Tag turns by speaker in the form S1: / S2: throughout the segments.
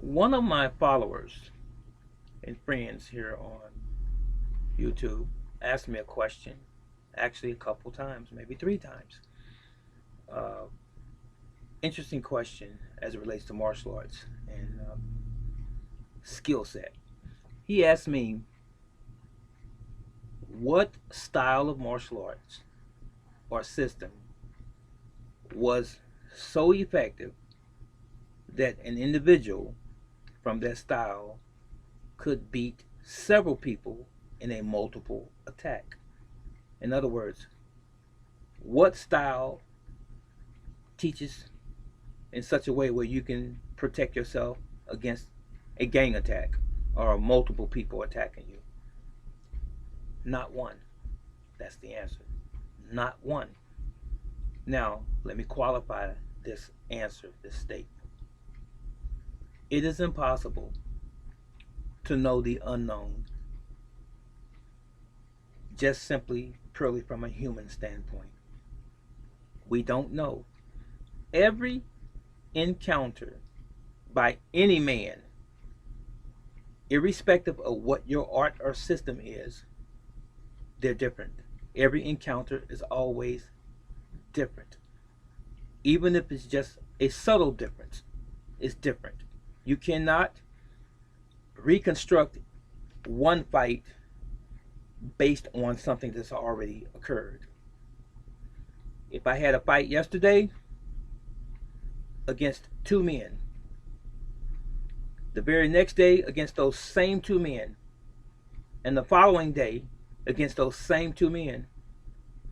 S1: One of my followers and friends here on YouTube asked me a question, actually a couple times, maybe three times. Uh, Interesting question as it relates to martial arts and skill set. He asked me what style of martial arts or system was so effective that an individual from that style could beat several people in a multiple attack. In other words, what style teaches in such a way where you can protect yourself against a gang attack or multiple people attacking you? Not one. That's the answer. Not one. Now, let me qualify this answer, this statement. It is impossible to know the unknown just simply purely from a human standpoint. We don't know. Every encounter by any man, irrespective of what your art or system is, they're different. Every encounter is always different. Even if it's just a subtle difference, it's different. You cannot reconstruct one fight based on something that's already occurred. If I had a fight yesterday against two men, the very next day against those same two men, and the following day against those same two men,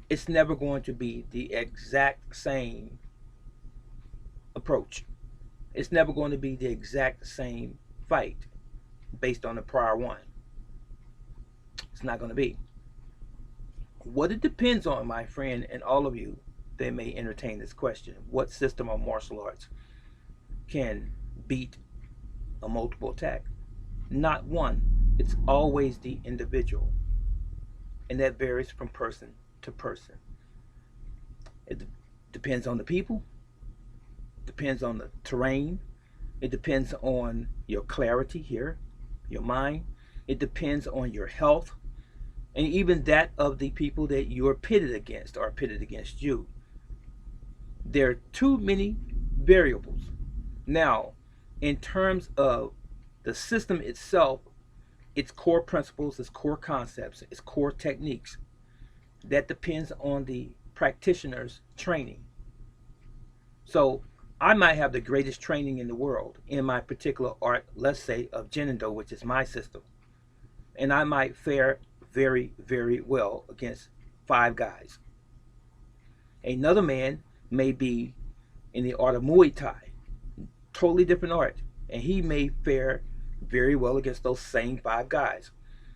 S1: it's never going to be the exact same approach. It's never going to be the exact same fight based on the prior one. It's not going to be. What it depends on, my friend, and all of you that may entertain this question, what system of martial arts can beat a multiple attack? Not one. It's always the individual. And that varies from person to person. It depends on the people, depends on the terrain, it depends on your clarity here, your mind, it depends on your health, and even that of the people that you are pitted against or pitted against you. There are too many variables. Now, in terms of the system itself, its core principles, its core concepts, its core techniques, that depends on the practitioner's training. So I might have the greatest training in the world in my particular art, let's say of Jinindo, which is my system. And I might fare very, very well against five guys. Another man may be in the art of Muay Thai, totally different art, and he may fare very well against those same five guys.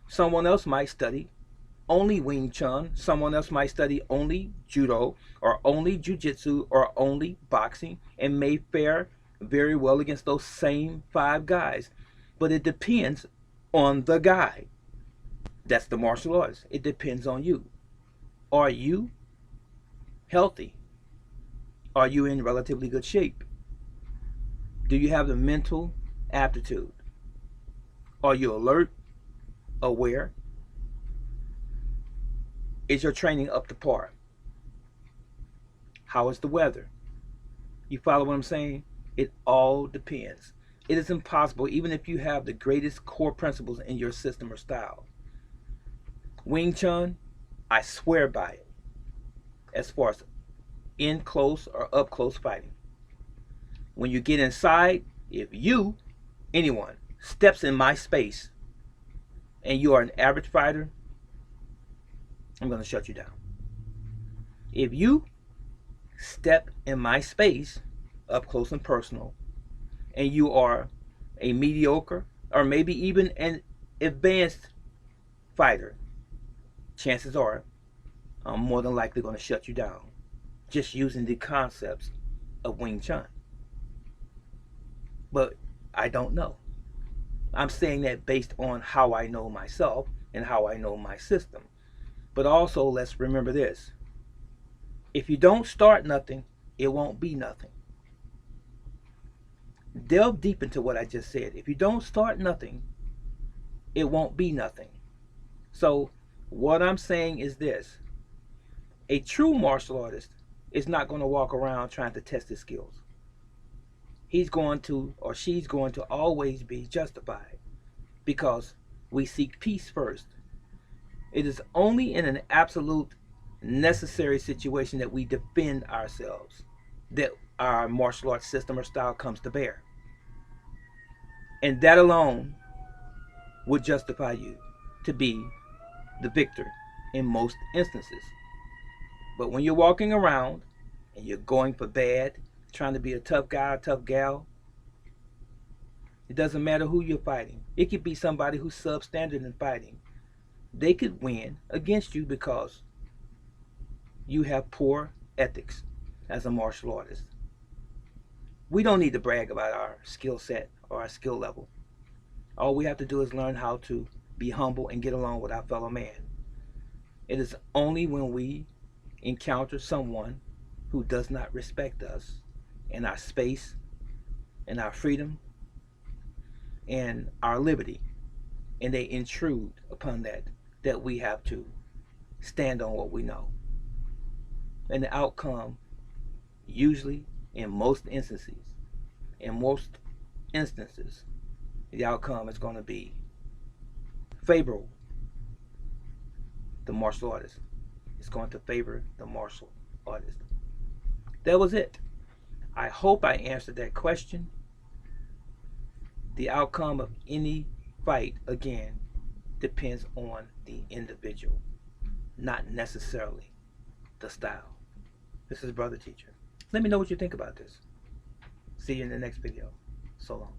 S1: Someone else might study only Wing Chun, someone else might study only Judo or only Jiu Jitsu or only boxing and may fare very well against those same five guys. But it depends on the guy. That's the martial arts. It depends on you. Are you healthy? Are you in relatively good shape? Do you have the mental aptitude? Are you alert, aware? Is your training up to par? How is the weather? You follow what I'm saying? It all depends. It is impossible, even if you have the greatest core principles in your system or style. Wing Chun, I swear by it as far as in close or up close fighting. When you get inside, if you, anyone, steps in my space and you are an average fighter, I'm going to shut you down. If you step in my space, up close and personal, and you are a mediocre or maybe even an advanced fighter, chances are I'm more than likely going to shut you down just using the concepts of Wing Chun. But I don't know. I'm saying that based on how I know myself and how I know my system. But also, let's remember this. If you don't start nothing, it won't be nothing. delve deep into what I just said. If you don't start nothing, it won't be nothing. So what I'm saying is this: a true martial artist is not going to walk around trying to test his skills. He's going to, or she's going to, always be justified, because we seek peace first. It is only in an absolute necessary situation that we defend ourselves, that our martial arts system or style comes to bear. And that alone would justify you to be the victor in most instances. But when you're walking around and you're going for bad, trying to be a tough guy, a tough gal, it doesn't matter who you're fighting. It could be somebody who's substandard in fighting. They could win against you because you have poor ethics as a martial artist. We don't need to brag about our skill set or our skill level. All we have to do is learn how to be humble and get along with our fellow man. It is only when we encounter someone who does not respect us and our space and our freedom and our liberty, and they intrude upon that, that we have to stand on what we know. And the outcome, usually, in most instances, the outcome is going to be favorable. The martial artist is going to favor the martial artist. That was it. I hope I answered that question. The outcome of any fight, again, depends on the individual, not necessarily the style. This is Brother Teacher. Let me know what you think about this. See you in the next video. So long.